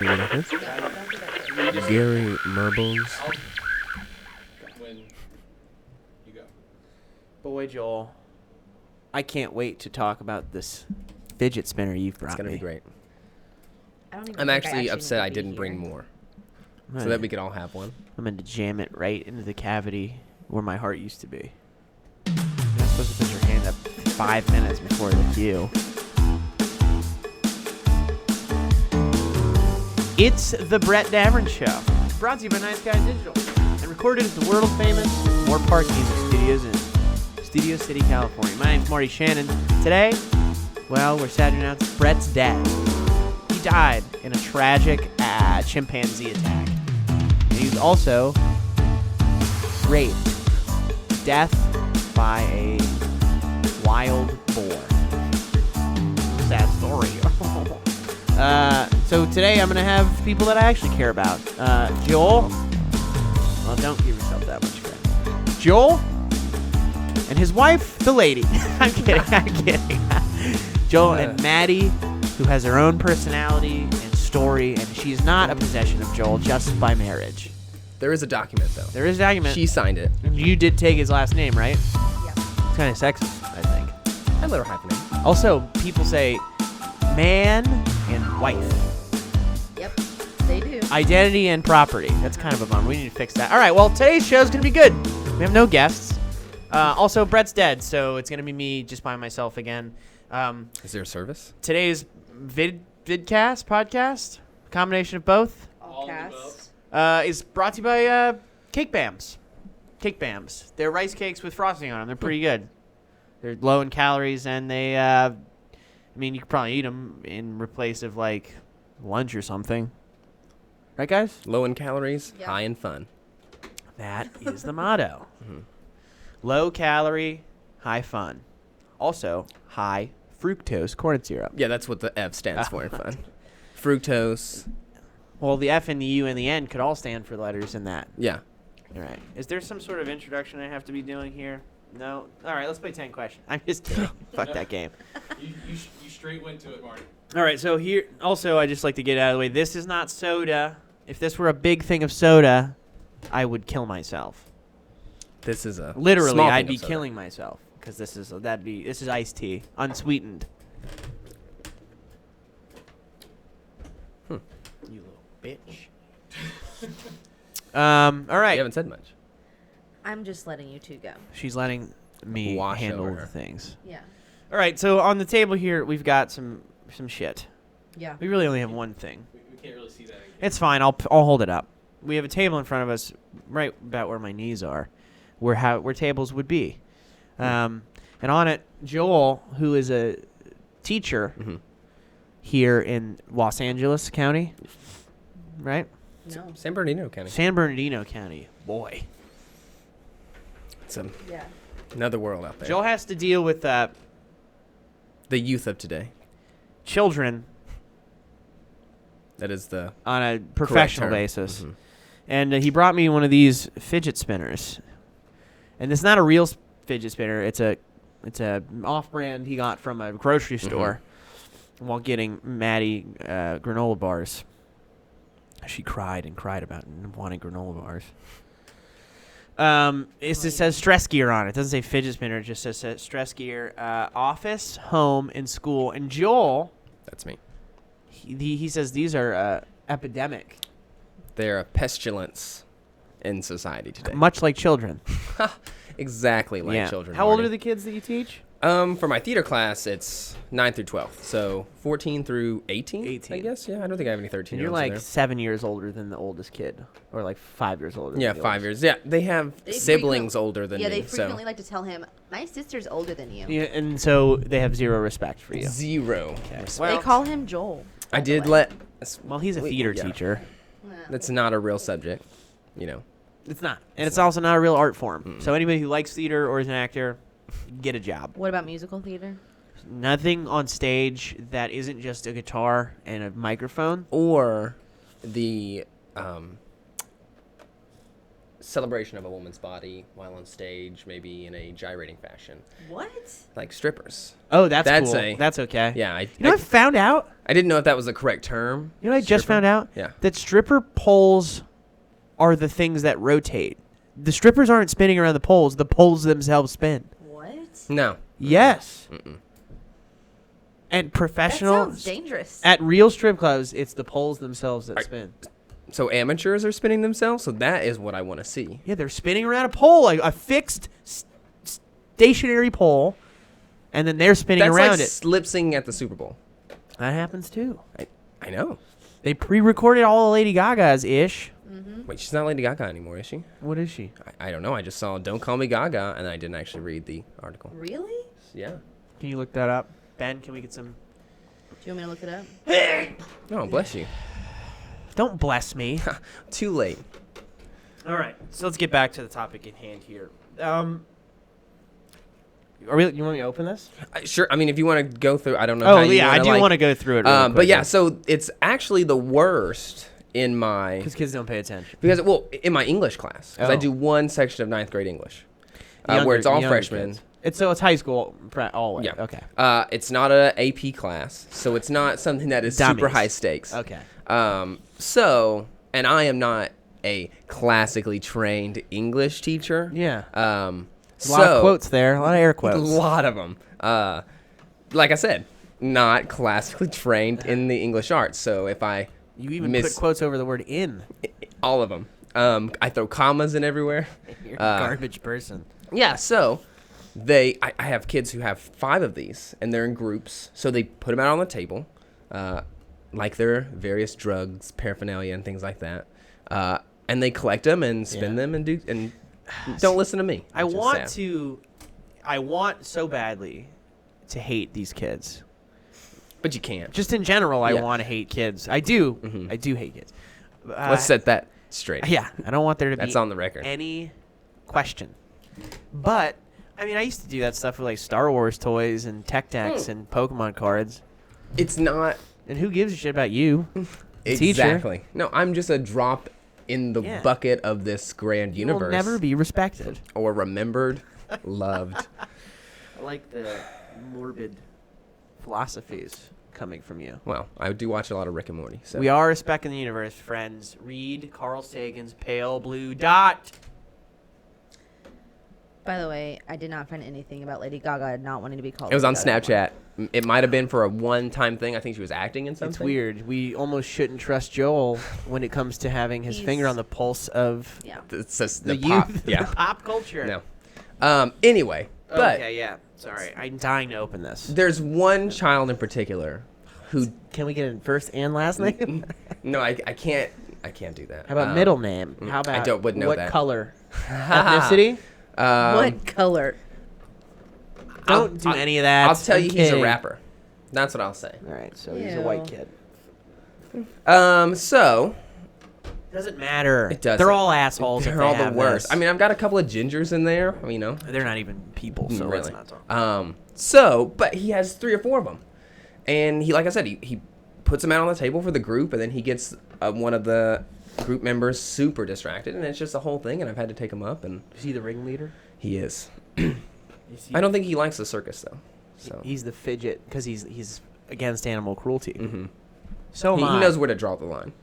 Gary Merbles. When you go. Boy, Joel, I can't wait to talk about this fidget spinner you've brought It's going to me. be great. I'm actually upset I didn't bring more. So that we could all have one. I'm going to jam it right into the cavity where my heart used to be. You're not supposed to put your hand up 5 minutes before the cue. It's the Brett Davern Show, brought to you by Nice Guy Digital, and recorded at the world-famous Moore Park Music Studios in Studio City, California. My name's Marty Shannon. Today, well, we're sad to announce Brett's dead. He died in a tragic chimpanzee attack. And he was also raped to death by a wild boar. Sad story. So today I'm going to have people that I actually care about. Joel. Well, don't give yourself that much credit. Joel and his wife, the lady. I'm kidding. Joel and Maddie, who has her own personality and story, and she's not a possession of Joel just by marriage. There is a document, though. There is a document. She signed it. And you did take his last name, right? Yeah. It's kind of sexist, I think. I let her hyphenate. Also, people say man and wife. Yep, they do. Identity and property. That's kind of a bummer. We need to fix that. All right, well, today's show's going to be good. We have no guests. Also, Brett's dead, so it's going to be me just by myself again. Is there a service? Today's vidcast, podcast, combination of both, All casts. is brought to you by Cake Bams. Cake Bams. They're rice cakes with frosting on them. They're pretty good. They're low in calories, and they, I mean, you could probably eat them in replace of, like, lunch or something. Right, guys? Low in calories, Yep. high in fun. That is the motto. Low calorie, high fun. Also, high fructose corn syrup. Yeah, that's what the F stands for in fun. Fructose. Well, the F and the U and the N could all stand for letters in that. Yeah. All right. Is there some sort of introduction I have to be doing here? No? All right, let's play 10 questions. I'm just kidding. Fuck that game. You straight went to it, Marty. All right, so here, also, I just like to get out of the way. This is not soda. If this were a big thing of soda, I would kill myself. This is a Literally, small I'd thing be of soda. killing myself because this is iced tea, unsweetened. You little bitch. All right. You haven't said much. I'm just letting you two go. She's letting me Wash handle over the her. things. Yeah. All right, so on the table here, we've got some shit. Yeah. We really only have one thing. We can't really see that. Again. It's fine. I'll hold it up. We have a table in front of us, right about where my knees are, where tables would be, and on it, Joel, who is a teacher here in Los Angeles County, right? No. San Bernardino County. San Bernardino County. Boy, It's Yeah. another world out there. Joel has to deal with The youth of today. children That is the on a correct professional term. basis. Mhm. And he brought me one of these fidget spinners, and it's not a real fidget spinner. It's a off-brand he got from a grocery store while getting Maddie granola bars. She cried and cried about wanting granola bars. It just says stress gear on it. It doesn't say fidget spinner. It just says stress gear. Office, home, and school. And Joel, That's me. he says these are epidemic, They're a pestilence in society today. much like children. Exactly like children. How old Marty. are the kids that you teach? For my theater class, it's 9 through 12. So 14 through 18, 18. I guess. Yeah, I don't think I have any 13 And year you're olds like 7 years older than the oldest kid, or like 5 years older. Yeah, than the 5 oldest. years. Yeah, they have They siblings frequent- older than Yeah, me. they frequently so like to tell him, my sister's older than you. Yeah, and so they have zero respect for you. zero. Okay. respect. Well- They call him Joel. I by the did way. let. Well, he's a Wait, theater yeah. teacher. Yeah. That's not a real subject, you know. It's not, and it's also not a real art form. So anybody who likes theater or is an actor, get a job. What about musical theater? Nothing on stage that isn't just a guitar and a microphone. Or the celebration of a woman's body while on stage, maybe in a gyrating fashion, What? like strippers. Oh, that's That's cool. That's okay. Yeah, You know, I found out. I didn't know if that was the correct term. You know, I just Stripper? found out. Yeah. That stripper poles are the things that rotate. The strippers aren't spinning around the poles. The poles themselves spin. What? No. Yes. Mm-mm. And That professional sounds dangerous. at real strip clubs, it's the poles themselves that Right. spin. So amateurs are spinning themselves. So that is what I want to see. Yeah, they're spinning around a pole, like a fixed stationary pole, and then they're spinning That's around like it. lip syncing at the Super Bowl. That happens too. I know. They pre-recorded all the Lady Gaga's ish. Wait, she's not Lady Gaga anymore, is she? What is she? I don't know. I just saw "Don't Call Me Gaga" and I didn't actually read the article. Really? Yeah. Can you look that up? Ben, can we get some? Do you want me to look it up? Oh, bless you. Don't bless me. Too late. All right, so let's get back to the topic at hand here. Are we? You want me to open this? Sure. I mean, if you want to go through, I don't know. Oh how you yeah, I do like, want to go through it. Really but yeah, so it's actually the worst in my because kids don't pay attention. in my English class because I Oh. do one section of 9th grade English Younger- where it's all younger freshmen. kids. It's high school always. Yeah. Okay. It's not a AP class, so it's not something that is super Dummies. high stakes. Okay. And I am not a classically trained English teacher. Yeah. A A lot of quotes there. A lot of air A quotes. lot of them. Like I said, not classically trained in the English arts. So if I You even put quotes over the word "in." all of them, I throw commas in everywhere. You're a garbage person. Yeah. So I have kids who have 5 of these, and they're in groups. So they put them out on the table, like their various drugs, paraphernalia, and things like that. And they collect them and spin Yeah. them and don't listen to me. I which is want sad. to. I want so badly to hate these kids. But you can't. Just in general, I Yeah. want to hate kids. I do. Mhm. I do hate kids. Let's set that straight. Yeah, I don't want there to That's be on the record. any question. But I mean, I used to do that stuff with like Star Wars toys and Tech Decks and Pokemon cards. It's not And who gives a shit about you? Teacher. exactly. No, I'm just a drop in the Yeah. bucket of this grand You will universe. never be respected. or remembered, loved. I like the morbid philosophies coming from you. Well, I do watch a lot of Rick and Morty. So We are a speck in the universe, friends. Read Carl Sagan's Pale Blue Dot. By the way, I did not find anything about Lady Gaga not wanting to be called. it was on Lady Gaga. Snapchat. It might have been for a one-time thing. I think she was acting in something. It's weird. We almost shouldn't trust Joel when it comes to having his He's- finger on the pulse of Yeah. It's just the the pop. youth, Yeah. the pop culture. No. Anyway, but Okay, yeah. Sorry, I'm dying to open this. there's one child in particular who. Can we get a first and last name? No, I can't. I can't do that. How about middle name? How about wouldn't know what that. color? Ethnicity? What color? Don't do any of that. I'll tell I'm you, he's a kidding. rapper. That's what I'll say. All right, so he's a white Ew. kid. So Doesn't matter. It doesn't. They're all assholes. if they're they all the have worst. this. I mean, I've got a couple of gingers in there. You know, they're not even people, so really. let's not talk. But he has 3 or 4 of them, and he, like I said, he puts them out on the table for the group, and then he gets one of the group members super distracted, and it's just a whole thing. And I've had to take him up, and Is he the ringleader? he is. Is he- I don't think he likes the circus though. So He's the fidget because he's against animal cruelty. Mhm. So he am I. knows where to draw the line.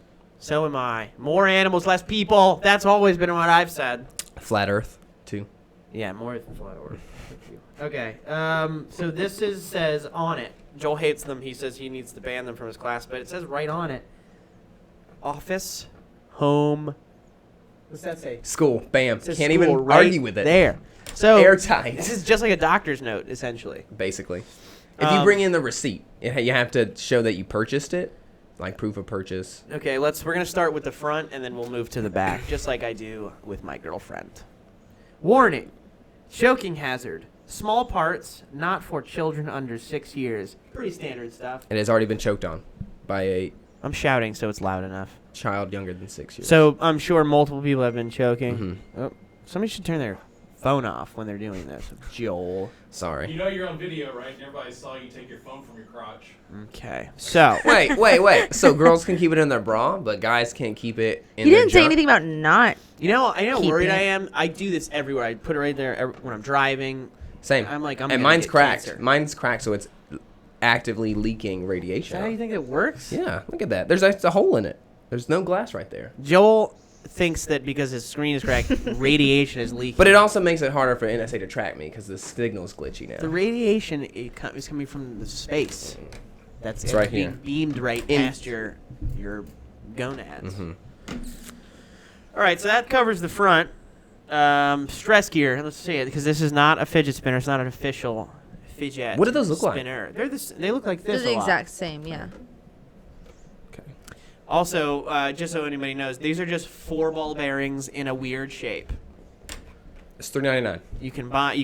So am I. More animals, less people. That's always been what I've said. Flat Earth too. Yeah, more than flat Earth. Okay. So this says on it. Joel hates them. He says he needs to ban them from his class, but it says right on it. Office, home. What's that say? School. Bam. It says Can't school even right argue with it. There. So Airtight. this is just like a doctor's note, essentially. Basically, if you Um, bring in the receipt, you have to show that you purchased it, like proof of purchase. Okay, we're gonna start with the front and then we'll move to the back, just like I do with my girlfriend. Warning: choking hazard. Small parts, not for children under 6 years. Pretty standard stuff. It has already been choked on by a I'm shouting so it's loud enough. child younger than 6 years. So I'm sure multiple people have been choking. Mhm. Oh, somebody should turn their phone off when they're doing this. Joel. Sorry. You know you're on video, right? And everybody saw you take your phone from your crotch. Okay. So. Wait. So girls can keep it in their bra, but guys can't keep it in He their didn't say junk? anything about not. I know how worried Keeping I it. am. I do this everywhere. I put it right there when I'm driving. Same. I'm and gonna mine's get cracked. cancer. Mine's cracked, so it's actively leaking Is radiation. that how you think it works? Yeah, look at that. There's a hole in it. There's no glass right there. Joel thinks that because his screen is cracked, radiation is leaking. But it also makes it harder for NSA to track me because the signal's glitchy now. The radiation is coming from the space. That's It's right being here. beamed right In- past your gonads. Mhm. All right, so that covers the front. Stress gear. Let's see it because this is not a fidget spinner. It's not an official fidget. What do those look like? spinner. They look like They're this. the a lot. exact same, yeah. Okay. Also, just so anybody knows, these are just 4 ball bearings in a weird shape. It's $3.99. You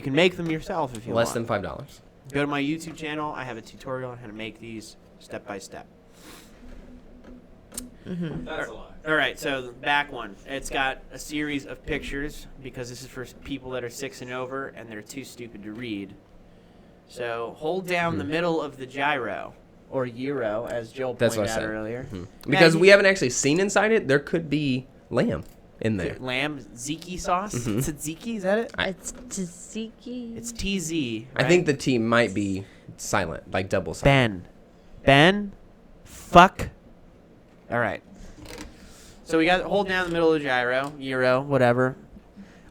can make them yourself if you Less want. than $5. Go to my YouTube channel. I have a tutorial on how to make these step by step. That's a lie. All right, so the back one, it's got a series of pictures because this is for people that are 6 and over and they're too stupid to read. So hold down the middle of the gyro, or gyro, as Joel That's pointed what I out said. earlier. Because Maggie- we haven't actually seen inside it, there could be lamb in there. Lamb tzatziki sauce. Mhm. Tzatziki, is that it? It's tzatziki. It's TZ. I right? think the T might be silent, like double silent. Ben. Fuck. All right. So we got hold down the middle of the gyro, whatever.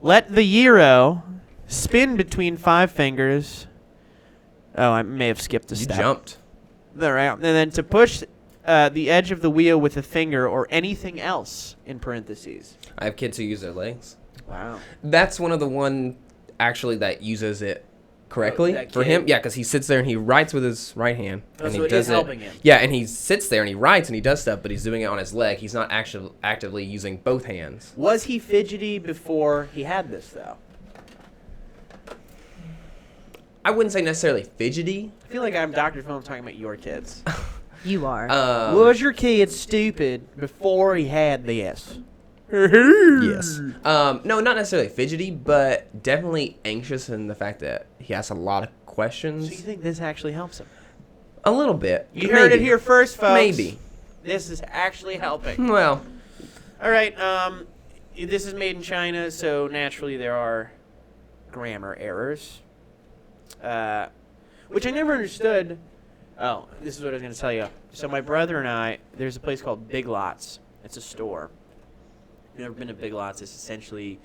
Let the gyro spin between 5 fingers. Oh, I may have skipped a You step. jumped. All right. And then to push the edge of the wheel with a finger or anything else in parentheses. I have kids who use their legs. Wow. That's one of the one actually that uses it correctly that for kid? him. Yeah, because he sits there and he writes with his right hand. Oh, and so he it does is helping him. Yeah, and he sits there and he writes and he does stuff, but he's doing it on his leg. He's not actually actively using both hands. Was he fidgety before he had this, though? I wouldn't say necessarily fidgety. I feel like I'm Dr. Phil talking about your kids. You are. Was your kid stupid before he had this? Yes. No, not necessarily fidgety, but definitely anxious in the fact that he has a lot of questions. So you think this actually helps him? A little bit. You heard it Maybe. here first, folks. Maybe. This is actually helping. Well, All right. This is made in China, so naturally there are grammar errors, which I never understood. Oh, this is what I was going to tell you. So my brother and I, there's a place called Big Lots. It's a store. You've never been to Big Lots. It's essentially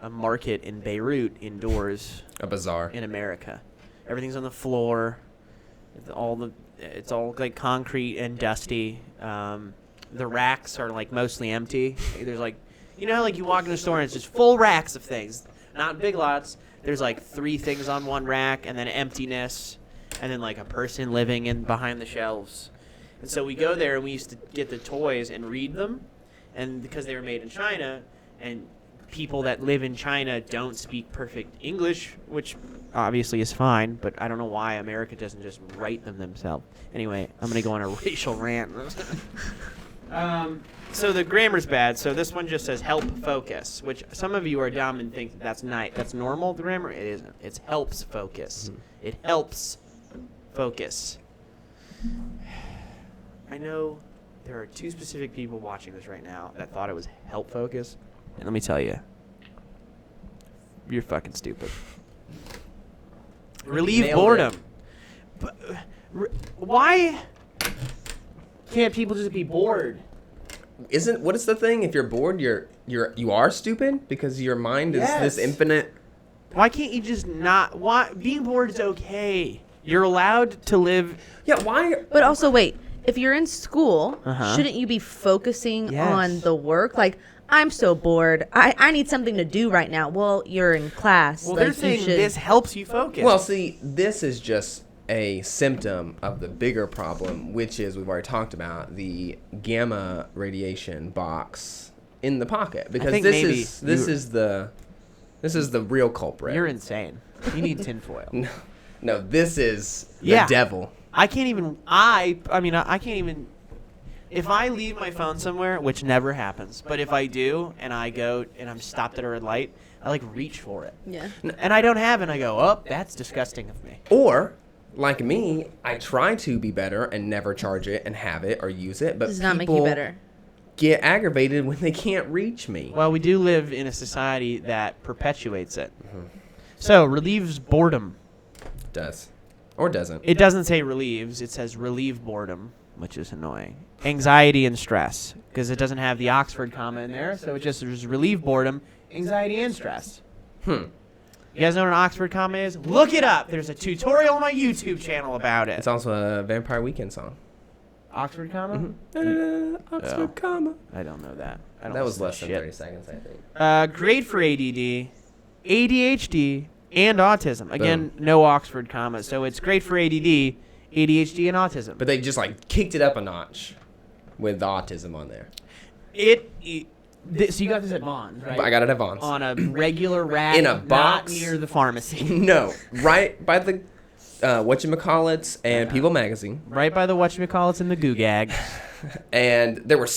a market in Beirut indoors a bazaar. in America. Everything's on the floor. It's all like concrete and dusty. The racks are like mostly empty. There's like, you know how like you walk in a store and it's just full racks of things. Not Big Lots. There's like 3 things on one rack and then emptiness, and then like a person living in behind the shelves. And so we go there and we used to get the toys and read them, and because they were made in China, and people that live in China don't speak perfect English, which obviously is fine, but I don't know why America doesn't just write them themselves. Anyway, I'm going to go on a racial rant. So the grammar's bad, so this one just says help focus, which some of you are dumb and think that's that's normal, the grammar. It isn't. It's helps focus. It helps focus. I know there are 2 specific people watching this right now that thought it was help focus, and let me tell you, you're fucking stupid. Relieve Nailed it. boredom. But, why can't people just be bored? What is the thing? If you're bored, you are stupid because your mind is Yes. this infinite. Why can't you just not? Why being bored is okay. You're allowed to live. Yeah, why? But also, wait. If you're in school, Uh-huh. shouldn't you be focusing Yes. on the work? Like, I'm so bored. I need something to do right now. Well, you're in class. Well, like, they're saying you should. this helps you focus. Well, see, this is just a symptom of the bigger problem, which is we've already talked about the gamma radiation box in the pocket. Because think this maybe is the real culprit. you're insane. You need tinfoil. No, this is the Yeah. devil. I can't even. I mean, I can't even. If I leave my phone somewhere, which never happens, but if I do and I go and I'm stopped at a red light, I like reach for it. Yeah. And I don't have it and I go, oh, that's disgusting of me. Or, like me, I try to be better and never charge it and have it or use it, but Does not make you people better. get aggravated when they can't reach me. Well, we do live in a society that perpetuates it. So, relieves boredom. Does. Or doesn't. It doesn't say relieves, it says relieve boredom, which is annoying. Anxiety and stress, because it doesn't have the Oxford comma in there, so it just says relieve boredom, anxiety and stress. You guys know what an Oxford comma is? Look it up. There's a tutorial on my YouTube channel about it. It's also a Vampire Weekend song. Oxford comma? Oxford comma. I don't know that. I don't That was listen to less than shit. 30 seconds, I think. Great for ADD, ADHD, and autism. Again, no Oxford comma, so it's great for ADD, ADHD, and autism. But they just like kicked it up a notch with the autism on there. So you got this at Vaughn's, right? I got it at Vaughn's. On a regular rack, In a not box. near the pharmacy. No, right by the whatchamacallits and People Magazine. Right by the whatchamacallits and the goo gag. And there were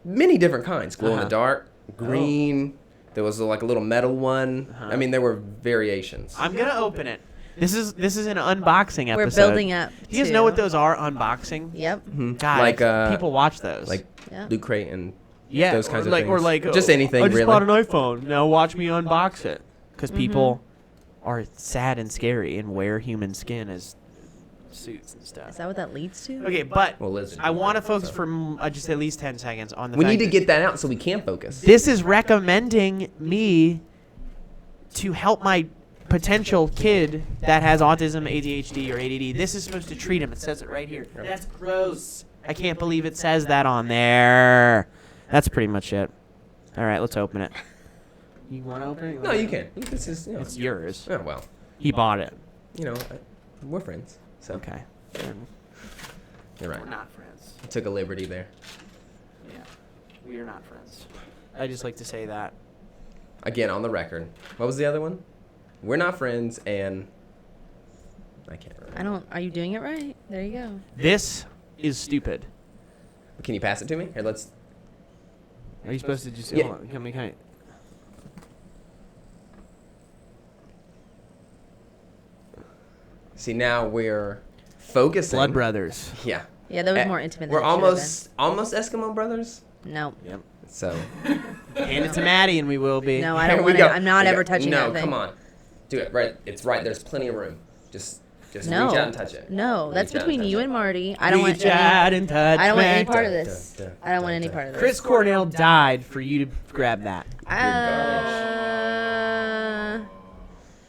many different kinds. Glow in the dark, green. There was like a little metal one. I mean, there were variations. I'm gonna open it. This is an unboxing episode. We're building up. Do you guys know what those are? Unboxing. Yep. God, Like, people watch those. Like Yeah. Loot Crate and yeah, those kinds of like, things. Or like just anything. I just really. bought an iPhone. Now watch me unbox it. Because people are sad and scary and wear human skin as suits and Is stuff. that what that leads to? Okay, but Well, lizard I want to people, focus so. for just at least 10 seconds on the We fact need to that get that out so we can focus. this is recommending me to help my potential kid that has autism, ADHD, or ADD. This is supposed to treat him. It says it right here. That's gross. I can't believe it says that on there. That's pretty much it. All right, let's open it. You want to open it? No, you can. This is. It's yours. Oh well. He bought it. You know, we're friends. So Okay. you're right. We're not friends. I took a liberty there. Yeah. We are not friends. I just like to say that. Again, on the record. What was the other one? We're not friends, and I can't remember. Are you doing it right? There you go. This is stupid. Can you pass it to me? Here, let's. Are you supposed to just... Yeah. Hold on, can I... See, now we're focusing. Blood Brothers. Yeah. Yeah, that was more intimate. We're than it should have almost Eskimo brothers. been. No. Yep. So. Hand it to Maddie and we will be. No, I Here don't we want go. it. I'm not Here we ever go. touching No, that thing. come on. Do it right. It's right. There's plenty of room. Just No. reach out and touch it. No, that's Reach out between touch you it. and Marty. I don't want Reach out any. and touch I don't want any me. part of this. I don't want any part of this. Chris Cornell died for you to grab that.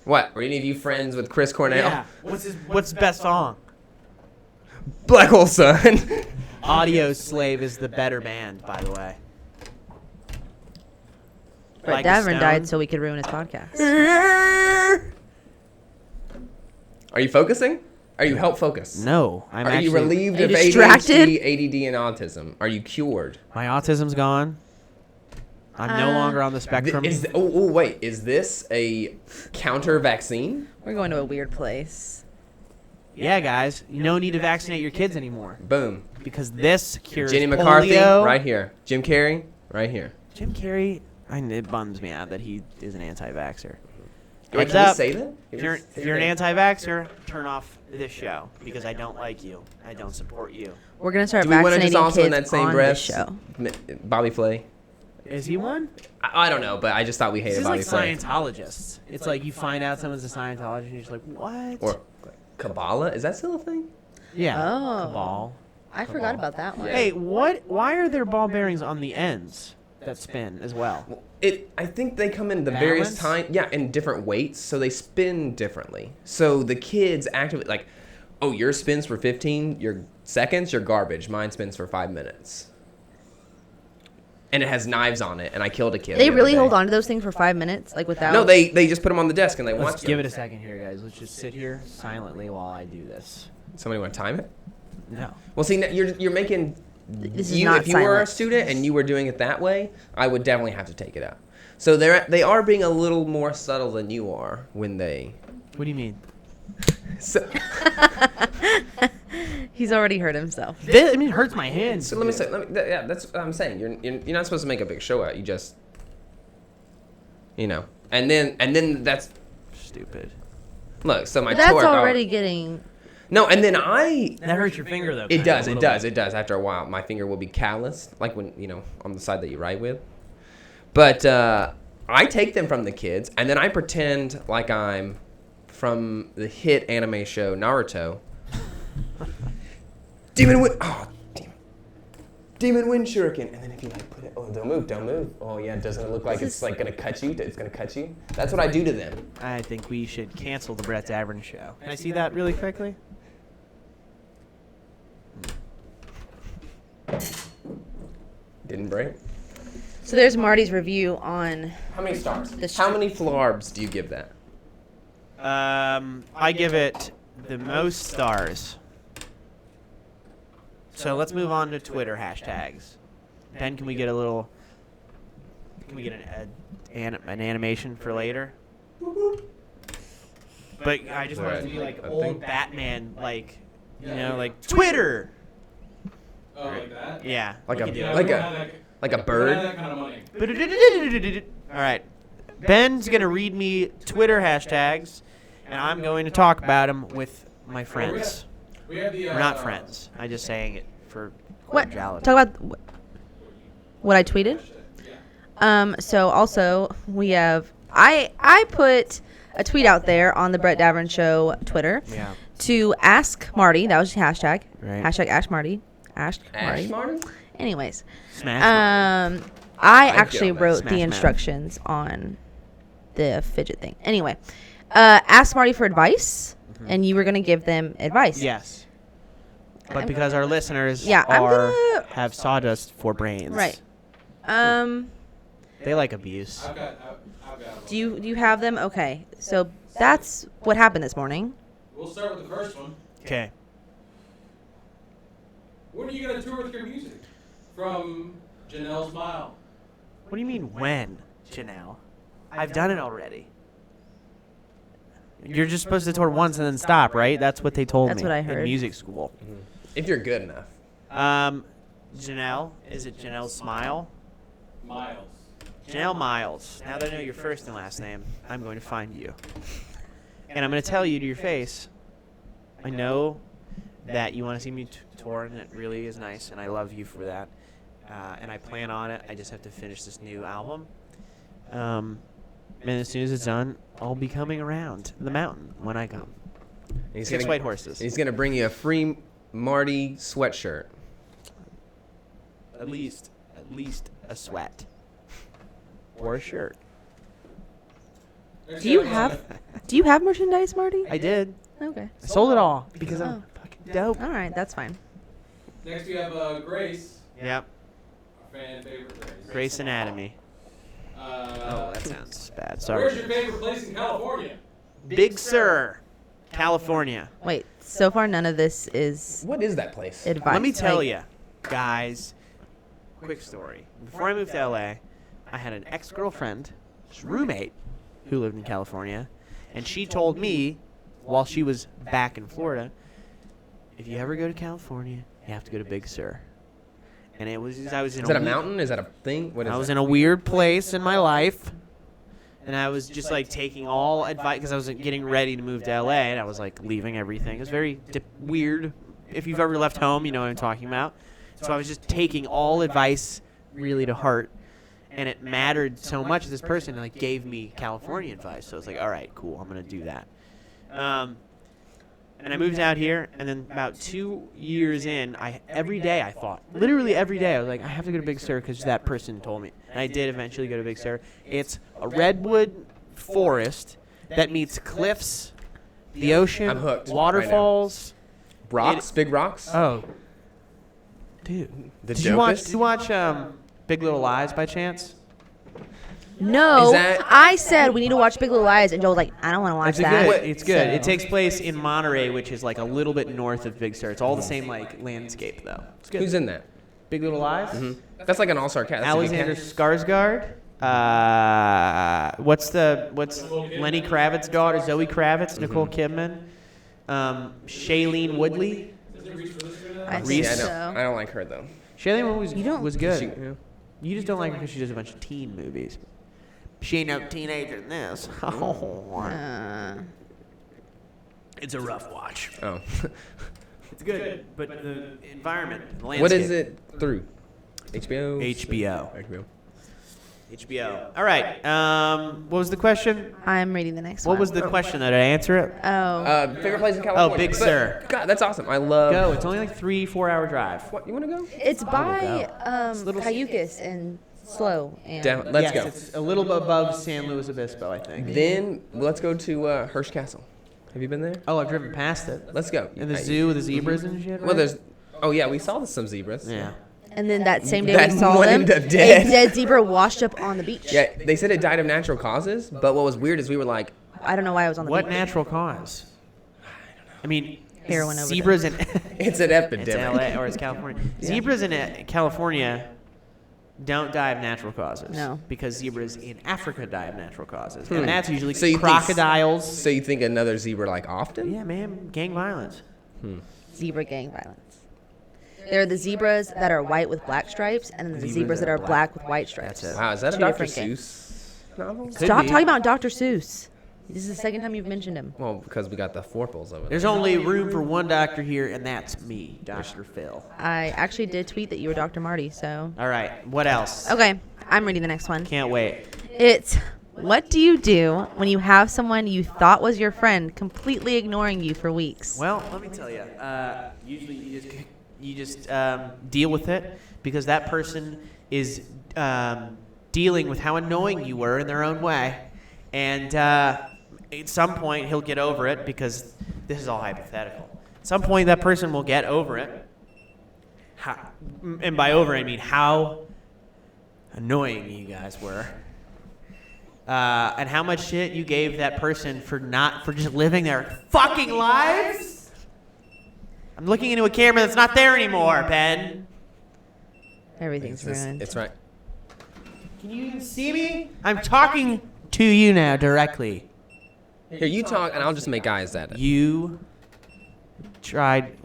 What? Were any of you friends with Chris Cornell? Yeah. What's his best song? Black Hole Sun. Audio Slave is the better band, by the way. Brett Like a Davern stone. died so we could ruin his podcast. Are you focusing? Are you help focus? No, I'm Are actually... you relieved Are you of distracted? ADHD, ADD, and autism? Are you cured? My autism's gone. I'm no longer on the spectrum. Wait. Is this a counter vaccine? We're going to a weird place. Yeah, guys, you no need to vaccinate your kids anymore Boom. because this cures Jenny McCarthy, polio. right here. Jim Carrey, right here. Jim Carrey, it bums me out that he is an anti-vaxxer. Wait, Heads can we up. say that? If you're an anti-vaxxer, turn off this show because I don't like you. I don't support you. We're gonna start Do we want to vaccinating just also kids in that same on breath, this show. Bobby Flay? Is he one? I don't know, but I just thought we This hated is Bobby like Flay. Scientologists. It's like you find out someone's a Scientologist and you're just like, what? Or Kabbalah? Is that still a thing? yeah, Oh. cabal. I forgot about that one. Hey, why are there ball bearings on the ends that spin as well? I think they come in the various Balance? time, in different weights, so they spin differently. So the kids actively like, oh, yours spins for 15 seconds, you're garbage. Mine spins for 5 minutes. And it has knives on it, and I killed a kid. They the really other hold day. on to those things for 5 minutes, like without. No, they just put them on the desk and they Let's watch give them. it a second here, guys. Let's just sit here silently while I do this. Somebody want to time it? No. Well, see, now you're making. This is not if you were a silent. student and you were doing it that way, I would definitely have to take it out. So they are being a little more subtle than you are when they. What do you mean? So, He's already hurt himself. It hurts my hands. So let me say, yeah, that's what I'm saying. You're not supposed to make a big show out. You just, and then that's Stupid. look. So my But that's torque. already getting. No, and then That hurts your finger though. It does. After a while, my finger will be calloused, like when on the side that you write with. But I take them from the kids, and then I pretend like I'm from the hit anime show Naruto. Demon Wind Shuriken, and then if you put it, don't move. Oh yeah, doesn't it look like it's gonna cut you? It's gonna cut you. That's what I do to them. I think we should cancel the Brett Davern show. Can I see that really quickly? Didn't break. So there's Marty's review on. How many stars? The How many flarbs do you give that? I give it the most stars. So let's move on to Twitter hashtags. Ben, can we get an animation for later? But I just want it to be like old Batman, like Twitter. Oh, like that? Yeah. Like we can do a it. like Yeah, a we like a don't have bird. that kind of money. All right. Ben's going to read me Twitter hashtags, and I'm going to talk about them with my friends. We have the. We're not friends. I'm just saying it for What? cordiality. Talk about what I tweeted. So also we have I put a tweet out there on the Brett Davern Show Twitter Yeah. to ask Marty. That was the hashtag. Right. Hashtag Ask Marty. Ask Ash Marty. Martin? Anyways, Smash. I get actually on that. wrote Smash the Mouth. instructions on the fidget thing. Anyway, ask Marty for advice, and you were gonna give them advice. Yes. But because our listeners Yeah, I'm gonna- have sawdust for brains. Right. They like abuse. I've got Do you have them? Okay. So that's what happened this morning. We'll start with the first one. Okay. When are you going to tour with your music? From Janelle Smile. What do you mean when, Janelle? I've done it already. You're just supposed to tour once and then stop, right? That's what they told me. That's what I in heard. music school. If you're good enough. Janelle, is it Janelle Smile? Miles. Janelle Miles. Now that I know your first and last name, I'm going to find you. And I'm going to tell you to your face, I know that you want to see me tour, and it really is nice, and I love you for that. And I plan on it. I just have to finish this new album. And as soon as it's done, I'll be coming around the mountain when I come. He's 6 gonna- white horses. He's gonna bring you a free Marty sweatshirt. At least a sweat. Or a shirt. Do you have merchandise, Marty? I did. Okay. I sold it all because I'm fucking dope. All right, that's fine. Next we have Grace. Yep. Our fan favorite Grace. Grace Anatomy. Oh, That sounds bad. Where's Sorry. your favorite place in California? Big Sur, California. Wait. So far, none of this is What is that place? advice. Let me tell Like, you, guys. Quick story. Before I moved to LA, I had an ex-girlfriend, roommate, who lived in California, and she told me, while she was back in Florida, if you ever go to California, you have to go to Big Sur. And I was in Is that a mountain? Is that a thing? What is I was that? in a weird place in my life, and I was just like taking all advice because I was getting ready to move to LA, and I was like leaving everything. It was very weird. If you've ever left home, you know what I'm talking about. So I was just taking all advice really to heart, and it mattered so much. This person like gave me California advice, so I was like, all right, cool, I'm gonna do that. And I moved out here, and then about 2 years in, every day I thought, literally every day, I was like, I have to go to Big Sur because that person told me. And I did eventually go to Big Sur. It's a redwood forest that meets cliffs, the ocean, I'm hooked waterfalls. Rocks? Big rocks? Oh, dude! The Did you watch? dopest? Did you watch Big Little Lies by chance? No, Is that- I said we need to watch Big Little Lies, and Joel's like, I don't want to watch It's that. good. It's good. It takes place in Monterey, which is like a little bit north of Big Sur. It's all the same like landscape though. It's good. Who's in that? Big Little Lies? That's like an all-star cast. That's a good Alexander cast. Skarsgård. What's Lenny Kravitz's daughter? Zoe Kravitz, Nicole Kidman, Shailene Woodley. Is there Reese Witherspoon? I Reese? think Yeah, so. I don't like her though. Shailene Woodley You don't- was good. She- yeah. You just don't like her because she does a bunch of teen movies. She ain't no teenager in this. It's a rough watch. Oh. It's good, but the environment, the landscape. What is it through? HBO. HBO. HBO. All right. What was the question? I'm reading the next one. What was the question? Did I answer it? Oh. Favorite place in California. Big But- Sur. God, that's awesome. I love. Go. It's only like 3-4 hour drive. What you want to go? It's by little- Cayucas and Slow. And Down. Let's yes, go. It's a little bit above San Luis Obispo, I think. Then let's go to Hearst Castle. Have you been there? Oh, I've driven past it. Let's go. And the zoo with the zebras and shit. Well, right? there's. Oh yeah, we saw some zebras. Yeah. And then that same day That we saw one them, ended up dead. a dead zebra washed up on the beach. Yeah, they said it died of natural causes, but what was weird is we were like, I don't know why I was on the What beach. natural cause? I mean, Heroin overdose. zebras in it's an epidemic. it's LA or it's California. Zebras in California don't die of natural causes. No. Because zebras in Africa die of natural causes, and that's usually So you think- crocodiles. So you think another zebra like often? Yeah, man, gang violence. Zebra gang violence. There are the zebras that are white with black stripes, and then the zebras that are black with white stripes. That's it. Wow, is that a Two Dr. different gangs. Seuss novel? Could Stop be. talking about Dr. Seuss. This is the second time you've mentioned him. Well, because we got the forpals of it. There's only room for one doctor here, and that's me, Dr. Phil. I actually did tweet that you were Dr. Marty, so. All right, what else? Okay, I'm reading the next one. Can't wait. It's what do you do when you have someone you thought was your friend completely ignoring you for weeks? Well, let me tell you. Usually, you just deal with it because that person is dealing with how annoying you were in their own way, and at some point he'll get over it because this is all hypothetical. At some point, that person will get over it. And by over, I mean how annoying you guys were. And how much shit you gave that person for just living their fucking lives. I'm looking into a camera that's not there anymore, Ben. Everything's ruined. It's right. Can you even see me? I'm talking to you now directly. Here, you talk, and I'll just make eyes at it. You tried.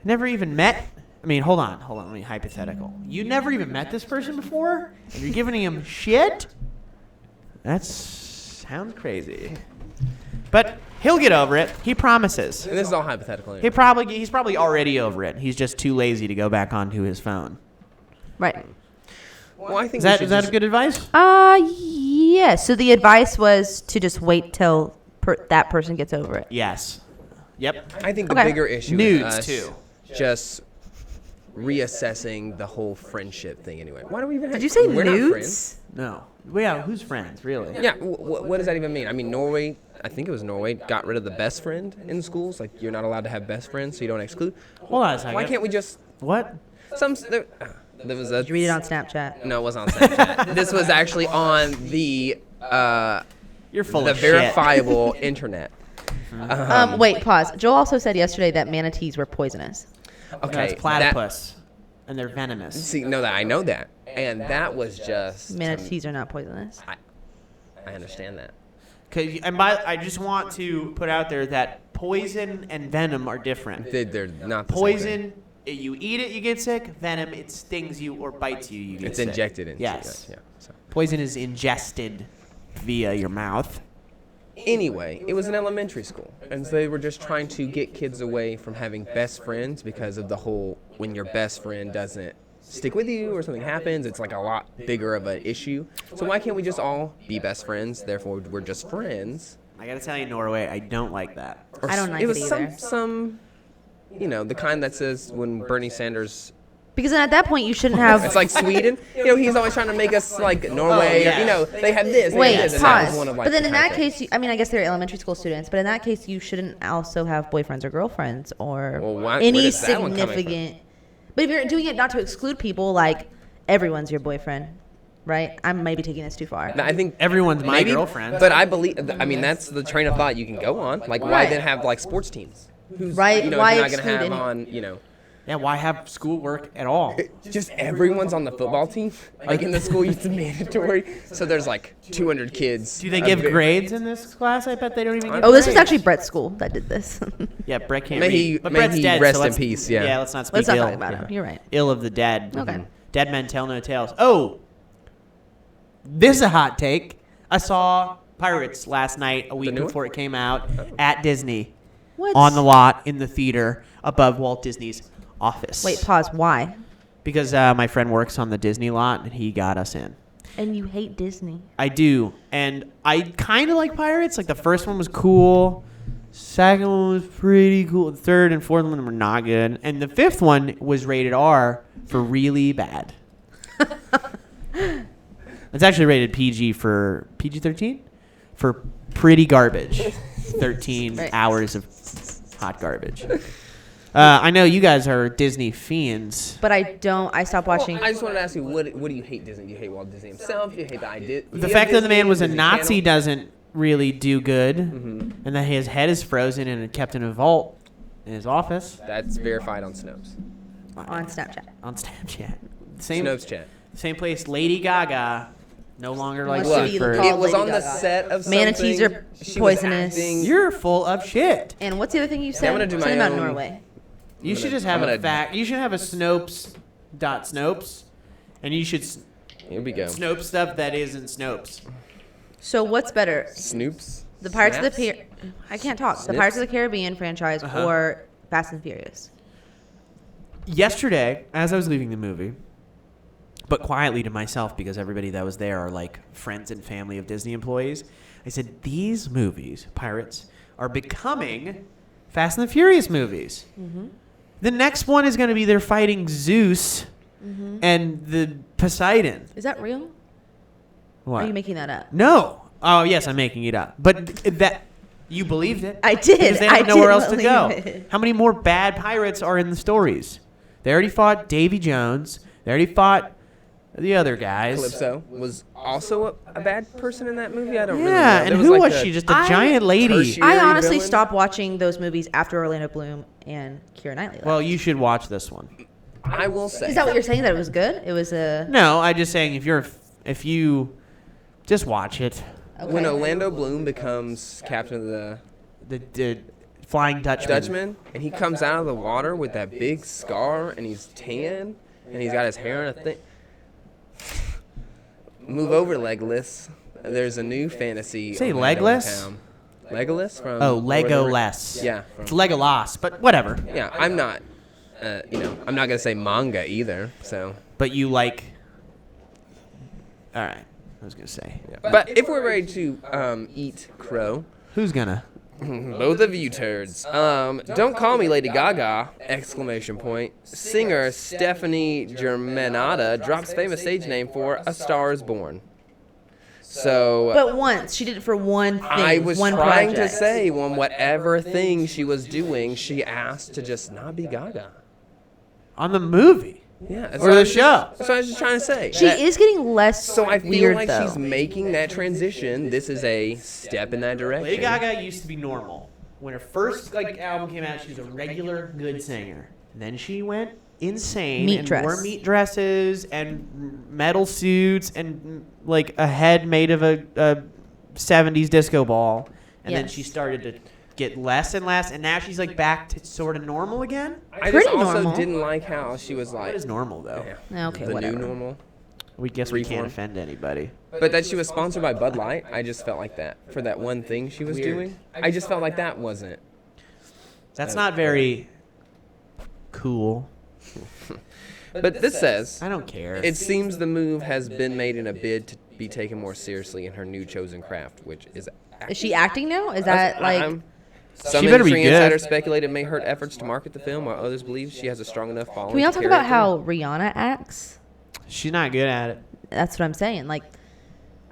Never even met. I mean, hold on. Let me hypothetical. You never even met this person before, and you're giving him shit? That sounds crazy. But he'll get over it. He promises. And this is all hypothetical. Anyway. He's probably already over it. He's just too lazy to go back onto his phone. Right. Well, I think Is that good advice? Yeah. So the advice was to just wait till that person gets over it. Yes. Yep. I think the Okay. bigger issue Nudes, is us too. just reassessing the whole friendship thing anyway. Why do we even have... Did you say we're not nudes? friends. No. Well, yeah, who's friends, really? Yeah, what does that even mean? I mean, Norway, I think it was Norway, got rid of the best friend in schools. Like, you're not allowed to have best friends, so you don't exclude. Hold on a second. Why can't we just... What? There was a... Did you read it on Snapchat? No, it wasn't on Snapchat. This was actually on the You're full the of shit. verifiable internet. Wait, pause. Joel also said yesterday that manatees were poisonous. Okay, That's platypus. And they're venomous. See, I know that, and that was just. Manatees are not poisonous. I understand that. I just want to put out there that poison and venom are different. They're not the same thing. Poison, you eat it, you get sick. Venom, it stings you or bites you, you get It's sick. injected into Yes. you. Yeah. So. Poison is ingested via your mouth. Anyway, it was an elementary school, and so they were just trying to get kids away from having best friends because of the whole when your best friend doesn't stick with you or something happens, it's like a lot bigger of an issue. So why can't we just all be best friends? Therefore, we're just friends. I gotta tell you, Norway, I don't like that. Or I don't like it was it either. some, the kind that says when Bernie Sanders. Because then at that point you shouldn't have. It's like Sweden. He's always trying to make us like Norway. yeah. They have this. They Wait, have this, and that was pause. one of, like, But then the in kind that of things. case, I guess they're elementary school students. But in that case, you shouldn't also have boyfriends or girlfriends or Well, where any does that one coming from? significant. But if you're doing it not to exclude people, like everyone's your boyfriend, right? I'm maybe taking this too far. I think Everyone's my maybe, girlfriend. But I believe. I mean, that's the train of thought you can go on. Like, why Right. then have like sports teams? Who's, Right, if why you're not gonna exclude have any- on. Yeah, why have schoolwork at all? Just everyone's on the football team. Like in the school, it's mandatory. So there's like 200 kids. Do they give grades in this class? I bet they don't even give Oh, this was grades. actually Brett's school that did this. Yeah, Brett can't May read. he- But may Brett's he dead, rest so in let's- peace, yeah. Yeah, let's not speak Let's not ill. talk about him. You're right. Ill of the dead. Okay. Dead men tell no tales. Oh, this is a hot take. I saw Pirates last night, a week new one? before it came out, at Disney, What? on the lot in the theater above Walt Disney's office. Wait, pause. Why? Because my friend works on the Disney lot, and he got us in. And you hate Disney. I do, and I kind of like Pirates. Like the first one was cool, second one was pretty cool. The third and fourth one were not good, and the fifth one was rated R for really bad. It's actually rated PG-13 for pretty garbage. 13 Right. hours of hot garbage. I know you guys are Disney fiends. But I don't. I stopped watching. I just wanted to ask you, what do you hate Disney? Do you hate Walt Disney himself? Do you hate the idea? The fact that the man was a Disney Nazi Channel? doesn't really do good, and that his head is frozen and kept in a vault in his office That's verified on Snopes. on Snapchat. on Snapchat. Same Snopes chat. same place. Lady Gaga no longer likes Wants to you be for. called It was Lady on the Gaga. set of Manatees something. are She was poisonous. acting- You're full of shit. And what's the other thing you said? I'm gonna do my Something about own- Norway. You should gonna- just have I'm a gonna- fact. You should have a Snopes, and you should Here we go. Snopes stuff that isn't Snopes. So what's better, Snoops. the Pirates of the Snaps? I can't talk. The Snips? Pirates of the Caribbean franchise Uh-huh. or Fast and Furious? Yesterday, as I was leaving the movie, but quietly to myself because everybody that was there are like friends and family of Disney employees, I said, these movies, Pirates, are becoming Fast and the Furious movies. Mm-hmm. The next one is going to be they're fighting Zeus Mm-hmm. and the Poseidon. Is that real? What? Are you making that up? No. Oh, yes, I'm making it up. But that you believed it. I did. Because they I have nowhere did else to believe go. it. How many more bad pirates are in the stories? They already fought Davy Jones. They already fought the other guys. Calypso was also a bad person in that movie. I don't really know. Yeah, and There who like was a she? Just a I- giant lady. tertiary- I honestly villain? stopped watching those movies after Orlando Bloom and Keira Knightley left. Well, you should watch this one. I will say. Is that what you're saying? That it was good? It was a. No, I'm just saying if you just watch it, When Orlando Bloom becomes captain of the the Flying Dutchman, and he comes out of the water with that big scar, and he's tan, and he's got his hair in a thing. Move over, Legolas. There's a new fantasy. Say Orlando Legolas? town. Legolas from. Oh, Lord of the Rings. Legolas. Yeah. It's Legolas, but whatever. Yeah, I'm not. I'm not gonna say manga either. So. But you like. All right, I was gonna say. Yeah. But if we're ready to eat crow. Who's gonna? Both of you turds. Don't call me Lady Gaga! Exclamation point. Singer Stephanie Germanotta drops famous stage name for A Star Is Born. So But once she did it for one thing. I was one trying project. to say, on whatever thing she was doing, she asked to just not be Gaga. On the movie. Yeah, that's Or what the I was show. That's what I was just trying to say. She That- is getting less So I feel weird like though. she's making that transition. This is a step in that direction. Lady Gaga used to be normal. When her first album came out, she was a regular good singer. And then she went insane Meat and dress. wore meat dresses and metal suits and like a head made of a 70s disco ball. And then Yes. she started to get less and less, and now she's like back to sort of normal again. I Pretty just also normal. didn't like how she was like. What is normal though? Yeah. Okay, the whatever. new normal. We guess we can't Freeform. offend anybody. But that she was sponsored by Bud Light, I just felt like that for that one thing she was Weird. doing. I just felt like that wasn't. That's not very cool. But this says I don't care. it seems the move has been made in a bid to be taken more seriously in her new chosen craft, which is. Is she acting now? Is that like? Some She better be industry good. insiders speculate it may hurt efforts to market the film, while others believe she has a strong enough following. Can we all to talk carry about it how Rihanna acts? She's not good at it. That's what I'm saying. Like,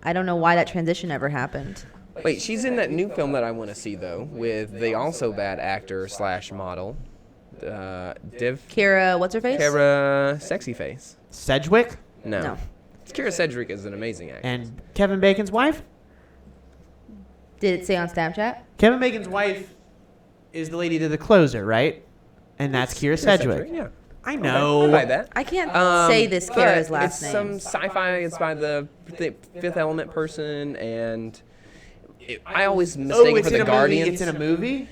I don't know why that transition ever happened. through. Wait, she's in that new film that I want to see though, with the also bad actor / model, Kira, what's her face? Kara Sexy Face. Sedgwick No. Kira Sedgwick is an amazing actor. and Kevin Bacon's wife. Did it say on Snapchat? Kevin Bacon's wife is the lady to the closer, right? And that's Kira Sedgwick. Yeah. I know. I buy that. I can't Um, say this but Kara's last it's name. some sci-fi. It's by the Fifth Element person, and I always mistake it for the Guardians. It's in a movie?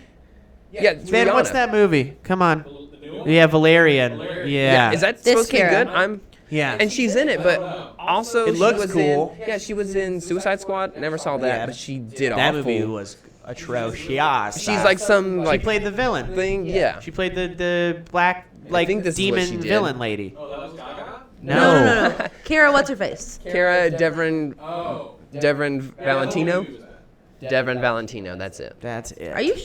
Yeah, it's Ben, what's Rihanna. that movie? Come on. The new one? Yeah, Valerian. Valerian. Yeah. Is that This supposed to be Kara. good? Yeah. And she's in it, but also It she looks was cool. she was in Suicide Squad. Never saw that, Yeah. but she did that awful. movie was atrocious. She's like some She played the villain. thing. Yeah. She played the black think this is what demon she did. villain lady. Oh, that was Gaga? No. Kara, what's her face? Kara Devon Oh. Valentino. Who was that? Devon Valentino. That's it. That's it. Are you?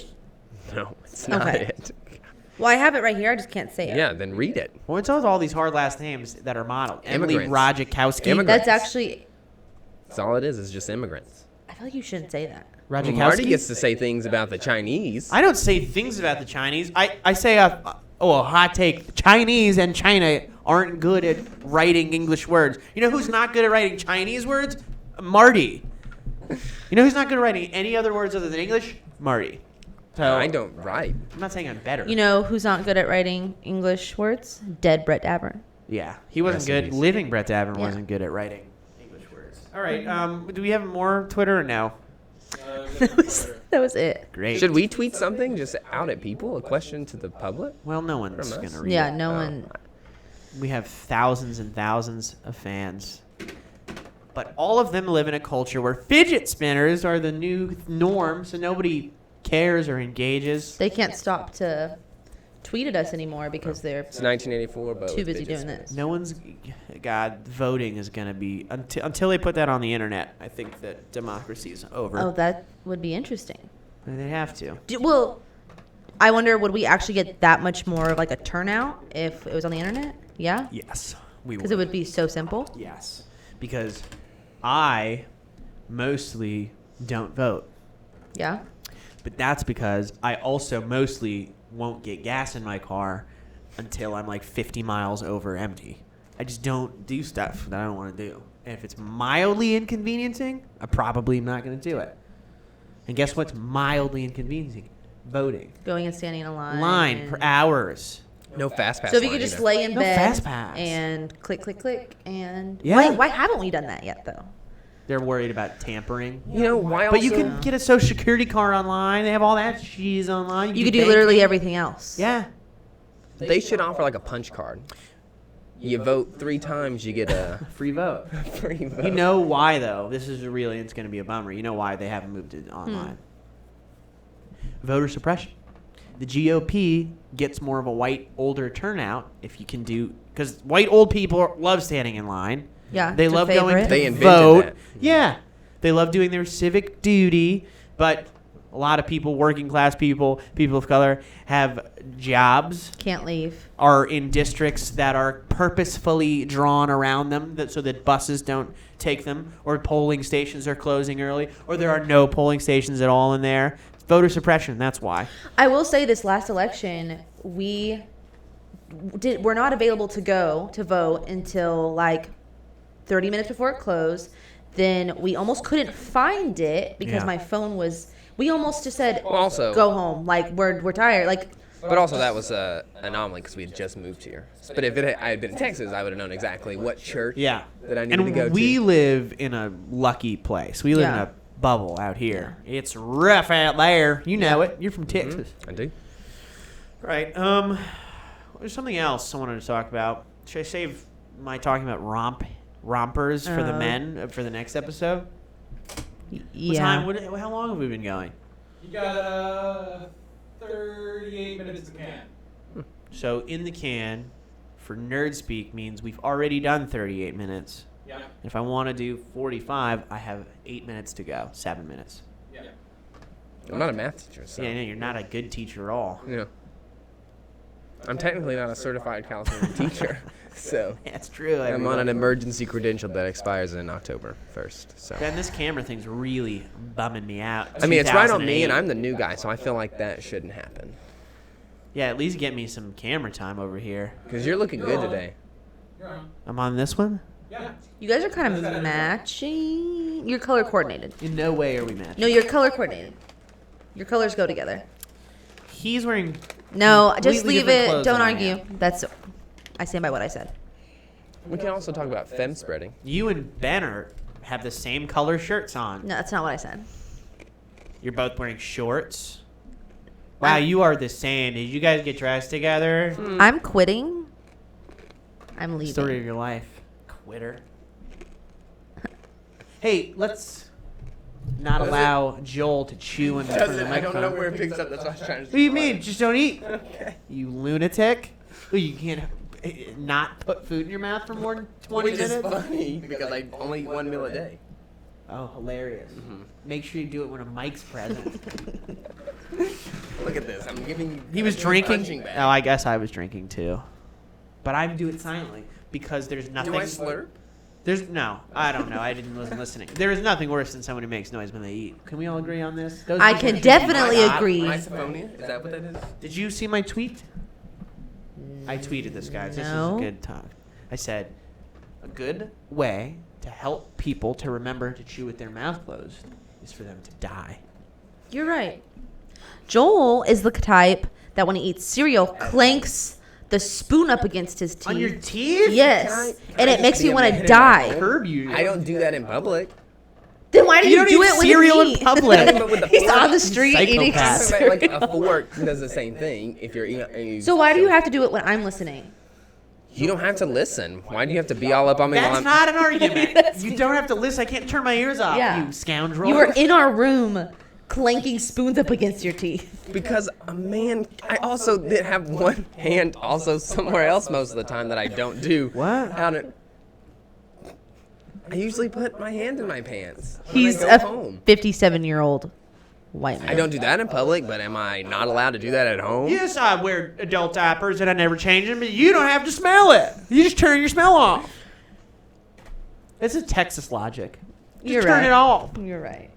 No, it's not Okay. it. Well, I have it right here. I just can't say it. Yeah, then read it. What's all these hard last names that are modeled? Emily Immigrants. Ratajkowski. Immigrants. That's actually. That's all it is. It's just immigrants. I feel like you shouldn't say that. Well, Ratajkowski. Marty gets to say things about the Chinese. I don't say things about the Chinese. I say a hot take. Chinese and China aren't good at writing English words. You know who's not good at writing Chinese words? Marty. You know who's not good at writing any other words other than English? Marty. So I don't write. I'm not saying I'm better. You know who's not good at writing English words? Dead Brett Davern. Yeah, he wasn't Rest in good. peace. Living Brett Davern Yeah. wasn't good at writing English words. All right. Do we have more Twitter or no? That was it. Great. Should we tweet something just out at people? A question to the public? Well, no one's From us? gonna read Yeah, it. no one. We have thousands and thousands of fans, but all of them live in a culture where fidget spinners are the new norm, so nobody cares or engages. They can't stop to tweet at us anymore because they're It's 1984, but too with busy fidget doing spinners. this. No one's, God, voting is going to be, until they put that on the internet, I think that democracy is over. Oh, that would be interesting. They have to. Well, I wonder, would we actually get that much more of like a turnout if it was on the internet? Yeah? Yes, we Because it would be so simple. Yes, because I mostly don't vote. Yeah? But that's because I also mostly won't get gas in my car until I'm like 50 miles over empty. I just don't do stuff that I don't want to do. And if it's mildly inconveniencing, I probably am not going to do it. And guess what's mildly inconveniencing? Voting. Going and standing in a line. Line for and- hours. No fast pass. So if you line could just either. lay in No bed fast pass. and click, click, click, and Yeah. why haven't we done that yet though? They're worried about tampering. You know why? But you also- can get a social security card online. They have all that cheese online. You could do bank- literally everything else. Yeah. They should offer like a punch card. You vote 3 times, you get a Free vote. free vote. You know why, though? This is really, it's going to be a bummer. You know why they haven't moved it online? Voter suppression. The GOP gets more of a white, older turnout if you can do, because white old people love standing in line. Yeah. They it's a love going favorite. to They invented vote. that. Yeah. They love doing their civic duty, but a lot of people, working class people, people of color, have jobs, Can't leave. are in districts that are purposefully drawn around them so that buses don't take them, or polling stations are closing early, or there are no polling stations at all in there. Voter suppression, that's why. I will say this last election, we're not available to go to vote until like 30 minutes before it closed. Then we almost couldn't find it because Yeah. my phone was. We almost just said, Well, also- go home. Like we're tired. Like But also that was an anomaly because we had just moved here. But if I had been in Texas, I would have known exactly what church Yeah. that I needed to go And we to. live in a lucky place. We live in Yeah. a bubble out here. It's rough out there. You know it. You're from Texas. I do. Right. There's something else I wanted to talk about. Should I save my talking about rompers for the men for the next episode? What yeah. time? How long have we been going? You got 38 minutes to can. So in the can for nerd speak means we've already done 38 minutes. Yeah. If I want to do 45, I have 8 minutes to go. 7 minutes. Yeah. I'm not a math teacher, so. Yeah, no, you're not a good teacher at all. Yeah. I'm technically not a certified California teacher, so That's true. I'm on an emergency credential that expires in October 1st. So Ben, this camera thing's really bumming me out. I mean, it's right on me, and 2008. I'm the new guy, so I feel like that shouldn't happen. Yeah, at least get me some camera time over here. Because you're looking good today. You're on. I'm on this one? Yeah. You guys are kind of matching. You're color coordinated. In no way are we matching. No, you're color coordinated. Your colors go together. He's wearing... No, just completely leave different it. clothes Don't than I argue. am. That's I stand by what I said. We can also talk about femme spreading. You and Ben have the same color shirts on. No, that's not what I said. You're both wearing shorts. Wow, you are the same. Did you guys get dressed together? I'm quitting. I'm leaving. Story of your life. Quitter. Hey, let's not allow Joel to chew in front of the I don't know microphone. where it picks up. That's what I was trying to What do you mean? Just don't eat. Okay. You lunatic. Oh, you can't not put food in your mouth for more than 20 Which is minutes? funny because I only eat 1 meal a day. Oh, hilarious. Make sure you do it when a mic's present. Look at this. I'm giving. He was I'm doing punching drinking. bag. Oh, I guess I was drinking too. But I do it silently because there's nothing. Do I slurp? There's no. I don't know. I wasn't listening. There is nothing worse than someone who makes noise when they eat. Can we all agree on this? Those I people can should be definitely shot. agree. Misophonia? Is that what that is? Did you see my tweet? I tweeted this, guys. This is No. a good talk. I said, a good way to help people to remember to chew with their mouth closed is for them to die. You're right. Joel is the type that when he eats cereal clanks the spoon up against his teeth. On your teeth? Yes. Can And I it just makes be me a want man to in die. my home? Curb you. I don't do that in public. Then why do you don't do eat it with cereal me? in public. But with the He's fork? on the street eating. Psychopath. Like a fork does the same thing if you're eating. So why do you have to do it when I'm listening? You don't have to listen. Why do you have to be all up on me? while That's I'm- not an argument. You don't have to listen. I can't turn my ears off, Yeah. you scoundrel. You were in our room clanking spoons up against your teeth. Because a man, I also did have one hand also somewhere else most of the time that I don't do. What? I usually put my hand in my pants. when He's I a go home. 57-year-old white man. I don't do that in public, but am I not allowed to do that at home? Yes, I wear adult diapers and I never change them, but you don't have to smell it. You just turn your smell off. This is Texas logic. Just You're turn right. it off. You're right.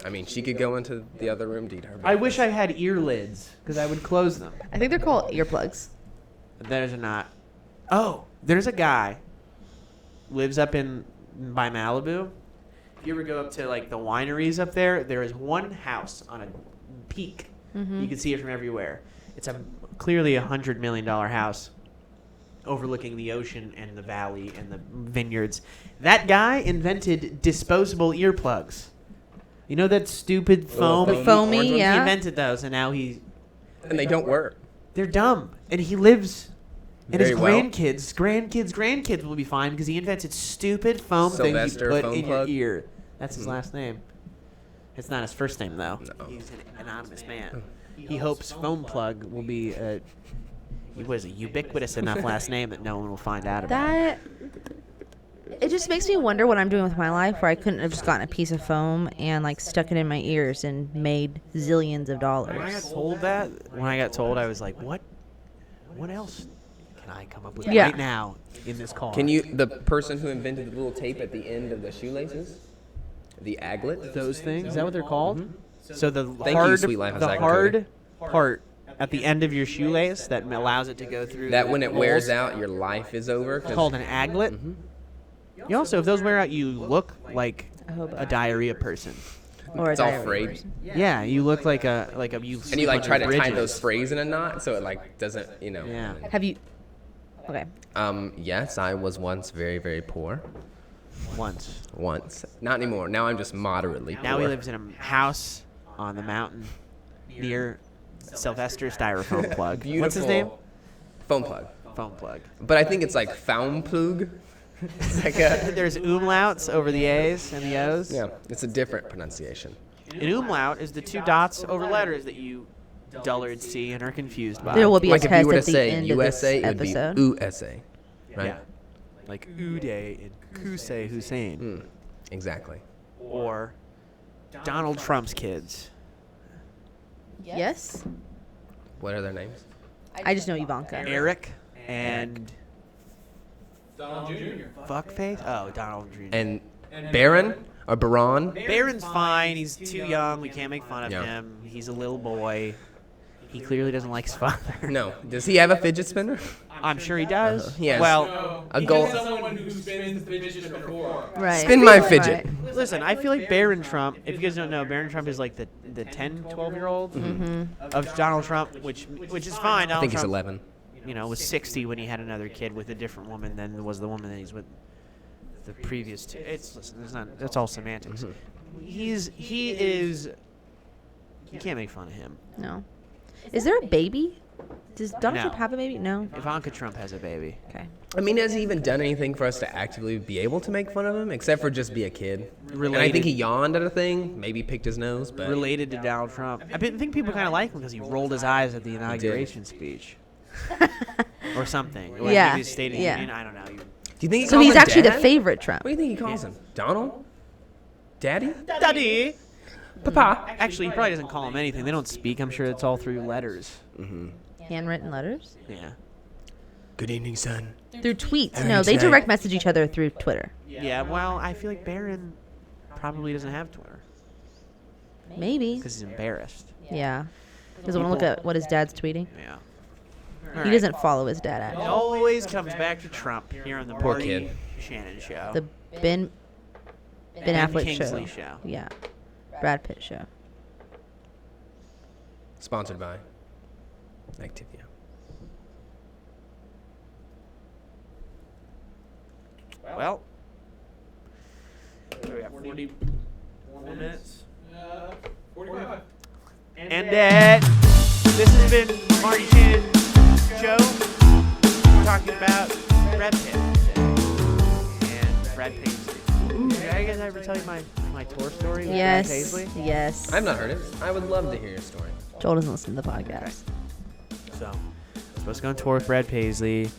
I mean, she could go into the other room to eat her. I wish I had ear lids because I would close them. I think they're called earplugs. There's not. Oh, there's a guy lives up by Malibu. If you ever go up to like the wineries up there, there is one house on a peak. You can see it from everywhere. It's clearly $100 million house overlooking the ocean and the valley and the vineyards. That guy invented disposable earplugs. You know that stupid foam? The foamy, orange ones? yeah. He invented those, and now And they don't work. they're dumb. And he lives, and his Very well. grandkids will be fine because he invented stupid foam Sylvester things you put Foam in Plug? your ear. That's his last name. It's not his first name though. No. He's an anonymous man. He hopes Foam Plug will be was a ubiquitous enough last name that no one will find out about. That it just makes me wonder what I'm doing with my life, where I couldn't have just gotten a piece of foam and like stuck it in my ears and made zillions of dollars. When I got told, I was like, what else can I come up with Yeah. right now in this car? The person who invented the little tape at the end of the shoelaces? The aglet? those things? Is that what they're called? So the Thank you, Sweet Life of Zach and hard part at the end of your shoelace that allows it to go through. That the when it holes, wears out, your life is over. 'cause- called an aglet. You also, if those wear out, you look like a diarrhea person. Or a It's all diarrhea frayed. person. Yeah, you look like you. And you sleep like under try to tie bridges. those sprays in a knot so it like doesn't, Yeah. Have you? Okay. Yes, I was once very, very poor. Once. Not anymore. Now I'm just moderately poor. Now he lives in a house on the mountain near Sylvester Styrofoam Plug. Beautiful. What's his name? Foam plug. Foam Plug. But I think it's like Faumplug. It's like a, There's umlauts over the A's and the O's. yeah, it's a different pronunciation. An umlaut is the two dots over letters that you dullards see and are confused by. There will be Like a if you test were to at the say end USA, of it would this be episode. USA. Right? Yeah. Like Uday and Kusei Hussein. Exactly. Or Donald Trump's kids. Yes. What are their names? I just know Ivanka. Eric and Donald Jr. Fuckface? Oh, Donald Jr. And Baron or Baron? Barron's fine. He's too young. We can't make fun of Yeah. him. He's a little boy. He clearly doesn't like his father. No. Does he have a fidget spinner? I'm sure he does. Yes. Well, No, A he goal- is someone who spins the fidget before. Right. Spin my fidget. Right. listen, I feel like Barron Trump, if you guys don't know, Barron Trump is like the 10, 12-year-old of Donald Trump, which is fine. I Donald think he's Trump, 11. was 60 when he had another kid with a different woman than was the woman that he's with the previous two. That's all semantics. You can't make fun of him. No. Is there a baby? Does Donald No. Trump have a baby? No. Ivanka Trump has a baby. Okay. I mean, has he even done anything for us to actively be able to make fun of him, except for just be a kid? And I Related- think he yawned at a thing, maybe picked his nose, but Related to Donald Trump. I think people kind of like him because he rolled his eyes at the inauguration speech. Or something. Or Yeah, He was stating, yeah. I don't know. do you think he So calls he's him actually the Dad? favorite Trump. What do you think he calls him? Donald? Daddy? Daddy! Papa? Actually, he probably doesn't call him anything. They don't speak. I'm sure it's all through letters. Handwritten letters? Yeah. Good evening, son. Through tweets. How are No, you they today? direct message each other through Twitter. Yeah, well, I feel like Barron probably doesn't have Twitter Maybe. because he's embarrassed. Yeah. Doesn't want to look at what his dad's tweeting. Yeah. He doesn't follow his dad It at always comes back to Trump here on the Poor Marty kid. Shannon show. the Ben Affleck Kingsley show. show. Yeah. Brad Pitt show. Sponsored by Activia. Well, we got 41 minutes. 45. And this has been Marty Shannon show. We're talking about Brad Pitt and Brad Paisley. Did I guys ever tell you my tour story with Brad Yes. Paisley? Yes. I've not heard it. I would love to hear your story. Joel doesn't listen to the podcast. So, I was supposed to go on tour with Brad Paisley.